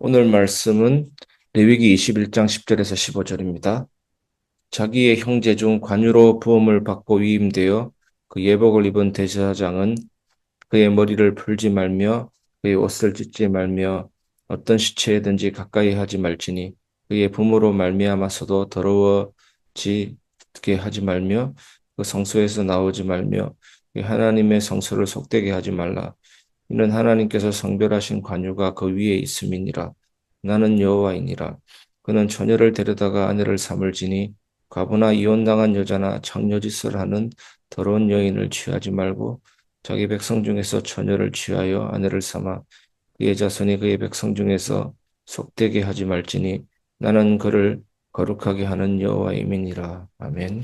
오늘 말씀은 레위기 21장 10절에서 15절입니다. 자기의 형제 중 관유로 부음을 받고 위임되어 그 예복을 입은 대제사장은 그의 머리를 풀지 말며 그의 옷을 찢지 말며 어떤 시체에든지 가까이 하지 말지니 그의 부모로 말미암아서도 더러워지게 하지 말며 그 성소에서 나오지 말며 그 하나님의 성소를 속되게 하지 말라. 이는 하나님께서 성별하신 관유가 그 위에 있음이니라. 나는 여호와이니라. 그는 처녀를 데려다가 아내를 삼을지니 과부나 이혼당한 여자나 장녀짓을 하는 더러운 여인을 취하지 말고 자기 백성 중에서 처녀를 취하여 아내를 삼아 그의 자손이 그의 백성 중에서 속되게 하지 말지니 나는 그를 거룩하게 하는 여호와임이니라. 아멘.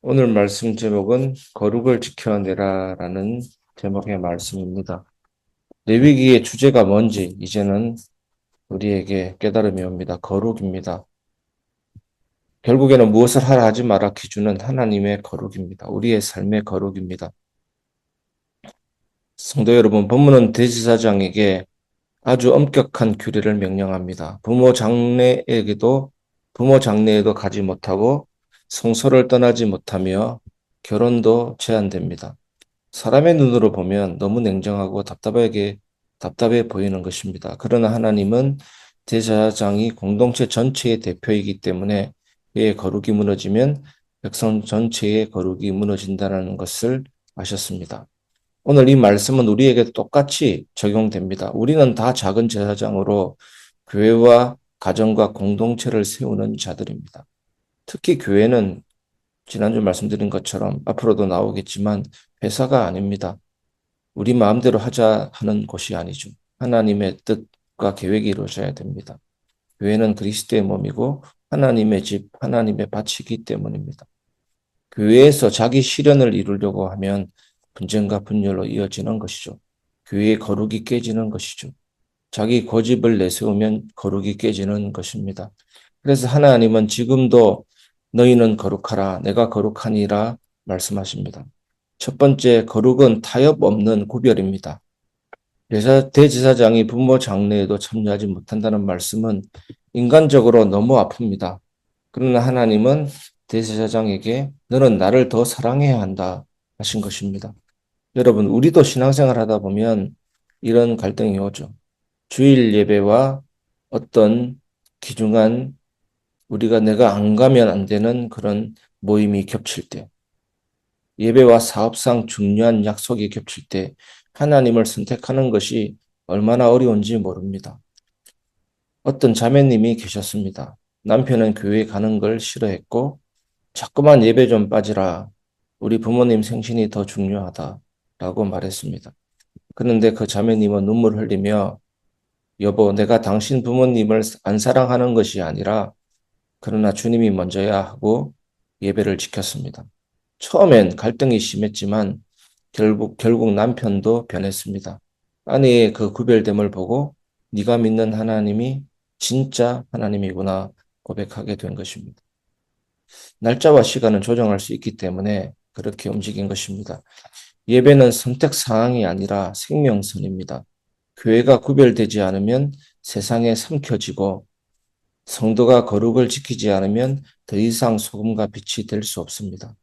오늘 말씀 제목은 거룩을 지켜내라라는 제목의 말씀입니다. 레위기의 주제가 뭔지 이제는 우리에게 깨달음이 옵니다. 거룩입니다. 결국에는 무엇을 하라 하지 마라 기준은 하나님의 거룩입니다. 우리의 삶의 거룩입니다. 성도 여러분, 본문은 대제사장에게 아주 엄격한 규례를 명령합니다. 부모 장례에도 가지 못하고 성소를 떠나지 못하며 결혼도 제한됩니다. 사람의 눈으로 보면 너무 냉정하고 답답해 보이는 것입니다. 그러나 하나님은 대제사장이 공동체 전체의 대표이기 때문에 그의 거룩이 무너지면 백성 전체의 거룩이 무너진다는 것을 아셨습니다. 오늘 이 말씀은 우리에게 똑같이 적용됩니다. 우리는 다 작은 제사장으로 교회와 가정과 공동체를 세우는 자들입니다. 특히 교회는 지난주 말씀드린 것처럼 앞으로도 나오겠지만 회사가 아닙니다. 우리 마음대로 하자 하는 곳이 아니죠. 하나님의 뜻과 계획이 이루어져야 됩니다. 교회는 그리스도의 몸이고 하나님의 집, 하나님의 밭이기 때문입니다. 교회에서 자기 실현을 이루려고 하면 분쟁과 분열로 이어지는 것이죠. 교회의 거룩이 깨지는 것이죠. 자기 고집을 내세우면 거룩이 깨지는 것입니다. 그래서 하나님은 지금도 너희는 거룩하라, 내가 거룩하니라 말씀하십니다. 첫 번째, 거룩은 타협 없는 구별입니다. 대제사장이 부모 장례에도 참여하지 못한다는 말씀은 인간적으로 너무 아픕니다. 그러나 하나님은 대제사장에게 너는 나를 더 사랑해야 한다 하신 것입니다. 여러분, 우리도 신앙생활 하다 보면 이런 갈등이 오죠. 주일 예배와 어떤 귀중한 내가 안 가면 안 되는 그런 모임이 겹칠 때, 예배와 사업상 중요한 약속이 겹칠 때 하나님을 선택하는 것이 얼마나 어려운지 모릅니다. 어떤 자매님이 계셨습니다. 남편은 교회 가는 걸 싫어했고 자꾸만 예배 좀 빠지라. 우리 부모님 생신이 더 중요하다라고 말했습니다. 그런데 그 자매님은 눈물 흘리며 여보, 내가 당신 부모님을 안 사랑하는 것이 아니라 그러나 주님이 먼저야 하고 예배를 지켰습니다. 처음엔 갈등이 심했지만 결국 남편도 변했습니다. 아내의 그 구별됨을 보고 네가 믿는 하나님이 진짜 하나님이구나 고백하게 된 것입니다. 날짜와 시간은 조정할 수 있기 때문에 그렇게 움직인 것입니다. 예배는 선택 사항이 아니라 생명선입니다. 교회가 구별되지 않으면 세상에 삼켜지고 성도가 거룩을 지키지 않으면 더 이상 소금과 빛이 될 수 없습니다.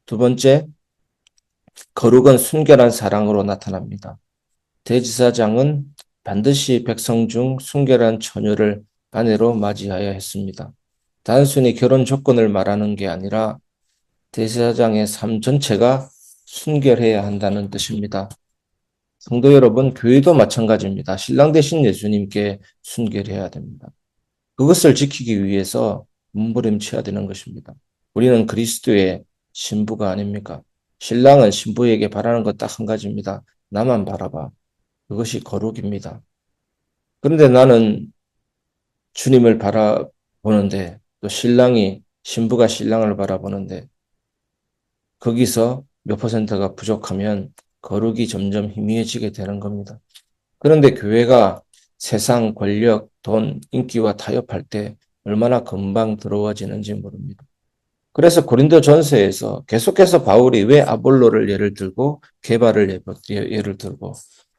두 번째, 거룩은 순결한 사랑으로 나타납니다. 대지사장은 반드시 백성 중 순결한 처녀를 아내로 맞이하여야 했습니다. 단순히 결혼 조건을 말하는 게 아니라 대제사장의 삶 전체가 순결해야 한다는 뜻입니다. 성도 여러분, 교회도 마찬가지입니다. 신랑 되신 예수님께 순결해야 됩니다. 그것을 지키기 위해서 몸부림쳐야 되는 것입니다. 우리는 그리스도의 신부가 아닙니까? 신랑은 신부에게 바라는 것 딱 한 가지입니다. 나만 바라봐. 그것이 거룩입니다. 그런데 나는 주님을 바라보는데 또 신부가 신랑을 바라보는데 거기서 몇 퍼센트가 부족하면 거룩이 점점 희미해지게 되는 겁니다. 그런데 교회가 세상, 권력, 돈, 인기와 타협할 때 얼마나 금방 더러워지는지 모릅니다. 그래서 고린도 전서에서 계속해서 바울이 왜 아볼로를 예를 들고 게바를 예를 들고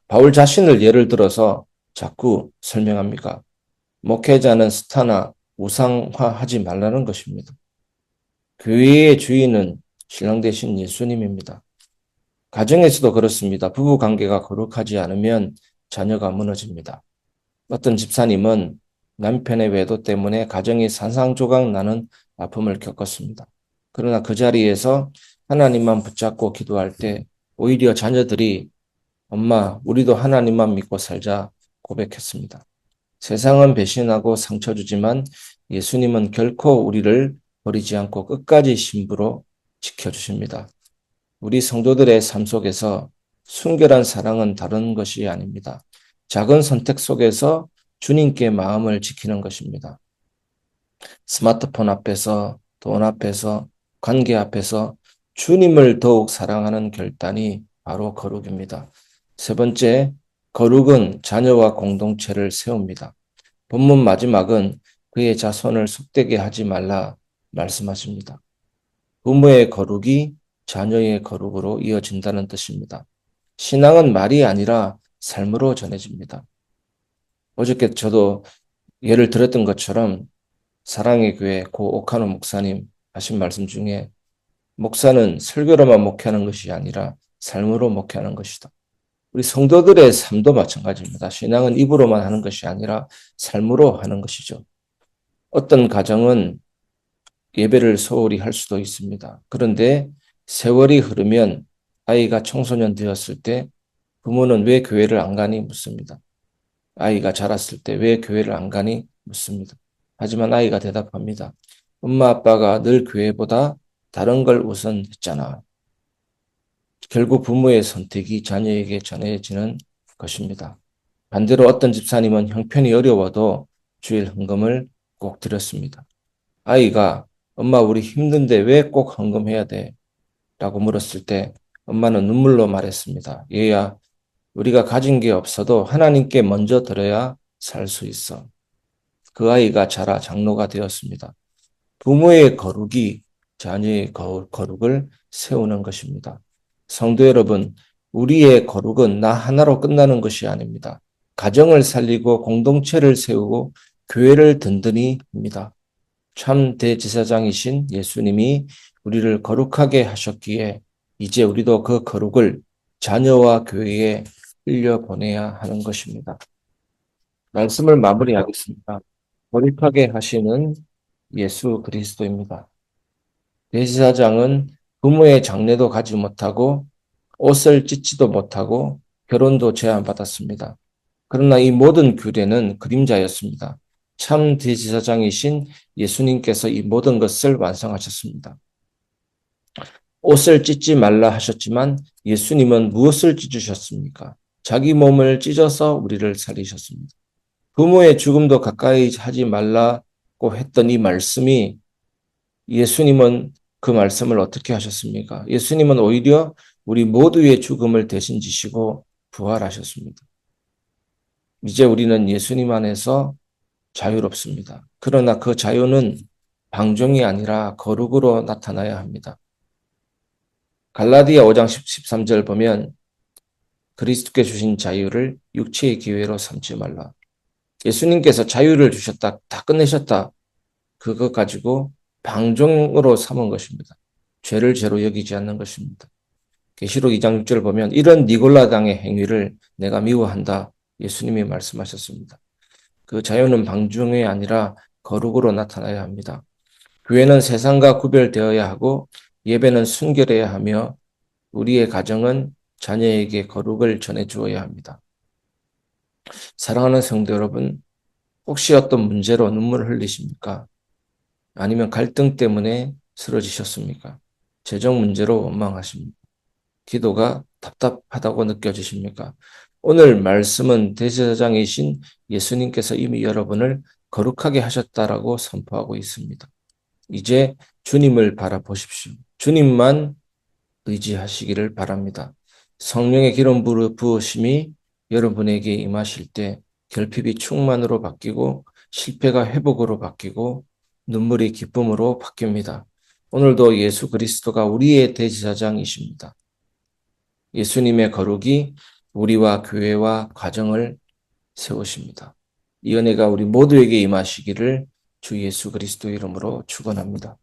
바울 자신을 예를 들어서 자꾸 설명합니다. 목회자는 스타나 우상화하지 말라는 것입니다. 교회의 주인은 신랑 되신 예수님입니다. 가정에서도 그렇습니다. 부부 관계가 거룩하지 않으면 자녀가 무너집니다. 어떤 집사님은 남편의 외도 때문에 가정이 산산조각 나는 아픔을 겪었습니다. 그러나 그 자리에서 하나님만 붙잡고 기도할 때 오히려 자녀들이 엄마, 우리도 하나님만 믿고 살자 고백했습니다. 세상은 배신하고 상처 주지만 예수님은 결코 우리를 버리지 않고 끝까지 신부로 지켜주십니다. 우리 성도들의 삶 속에서 순결한 사랑은 다른 것이 아닙니다. 작은 선택 속에서 주님께 마음을 지키는 것입니다. 스마트폰 앞에서, 돈 앞에서, 관계 앞에서 주님을 더욱 사랑하는 결단이 바로 거룩입니다. 세 번째, 거룩은 자녀와 공동체를 세웁니다. 본문 마지막은 그의 자손을 속되게 하지 말라 말씀하십니다. 부모의 거룩이 자녀의 거룩으로 이어진다는 뜻입니다. 신앙은 말이 아니라 삶으로 전해집니다. 어저께 저도 예를 들었던 것처럼 사랑의 교회 고 오카노 목사님 하신 말씀 중에 목사는 설교로만 목회하는 것이 아니라 삶으로 목회하는 것이다. 우리 성도들의 삶도 마찬가지입니다. 신앙은 입으로만 하는 것이 아니라 삶으로 하는 것이죠. 어떤 가정은 예배를 소홀히 할 수도 있습니다. 그런데 세월이 흐르면 아이가 청소년 되었을 때 부모는 왜 교회를 안 가니 묻습니다. 아이가 자랐을 때 왜 교회를 안 가니 묻습니다. 하지만 아이가 대답합니다. 엄마 아빠가 늘 교회보다 다른 걸 우선했잖아. 결국 부모의 선택이 자녀에게 전해지는 것입니다. 반대로 어떤 집사님은 형편이 어려워도 주일 헌금을 꼭 드렸습니다. 아이가 엄마 우리 힘든데 왜 꼭 헌금해야 돼? 라고 물었을 때 엄마는 눈물로 말했습니다. 얘야, 우리가 가진 게 없어도 하나님께 먼저 드려야 살 수 있어. 그 아이가 자라 장로가 되었습니다. 부모의 거룩이 자녀의 거룩을 세우는 것입니다. 성도 여러분, 우리의 거룩은 나 하나로 끝나는 것이 아닙니다. 가정을 살리고 공동체를 세우고 교회를 든든히 합니다. 참 대제사장이신 예수님이 우리를 거룩하게 하셨기에 이제 우리도 그 거룩을 자녀와 교회에 흘려보내야 하는 것입니다. 말씀을 마무리하겠습니다. 거룩하게 하시는 예수 그리스도입니다. 대제사장은 부모의 장례도 가지 못하고 옷을 찢지도 못하고 결혼도 제한받았습니다. 그러나 이 모든 규례는 그림자였습니다. 참 대제사장이신 예수님께서 이 모든 것을 완성하셨습니다. 옷을 찢지 말라 하셨지만 예수님은 무엇을 찢으셨습니까? 자기 몸을 찢어서 우리를 살리셨습니다. 부모의 죽음도 가까이 하지 말라고 했던 이 말씀이 예수님은 그 말씀을 어떻게 하셨습니까? 예수님은 오히려 우리 모두의 죽음을 대신 지시고 부활하셨습니다. 이제 우리는 예수님 안에서 자유롭습니다. 그러나 그 자유는 방종이 아니라 거룩으로 나타나야 합니다. 갈라디아 5장 13절 보면 그리스도께 주신 자유를 육체의 기회로 삼지 말라. 예수님께서 자유를 주셨다. 다 끝내셨다. 그것 가지고 방종으로 삼은 것입니다. 죄를 죄로 여기지 않는 것입니다. 계시록 2장 6절을 보면 이런 니골라당의 행위를 내가 미워한다. 예수님이 말씀하셨습니다. 그 자유는 방종이 아니라 거룩으로 나타나야 합니다. 교회는 세상과 구별되어야 하고 예배는 순결해야 하며 우리의 가정은 자녀에게 거룩을 전해 주어야 합니다. 사랑하는 성도 여러분, 혹시 어떤 문제로 눈물을 흘리십니까? 아니면 갈등 때문에 쓰러지셨습니까? 재정 문제로 원망하십니까? 기도가 답답하다고 느껴지십니까? 오늘 말씀은 대제사장이신 예수님께서 이미 여러분을 거룩하게 하셨다라고 선포하고 있습니다. 이제 주님을 바라보십시오. 주님만 의지하시기를 바랍니다. 성령의 기름 부으심이 여러분에게 임하실 때 결핍이 충만으로 바뀌고 실패가 회복으로 바뀌고 눈물이 기쁨으로 바뀝니다. 오늘도 예수 그리스도가 우리의 대제사장이십니다. 예수님의 거룩이 우리와 교회와 가정을 세우십니다. 이 은혜가 우리 모두에게 임하시기를 주 예수 그리스도 이름으로 축원합니다.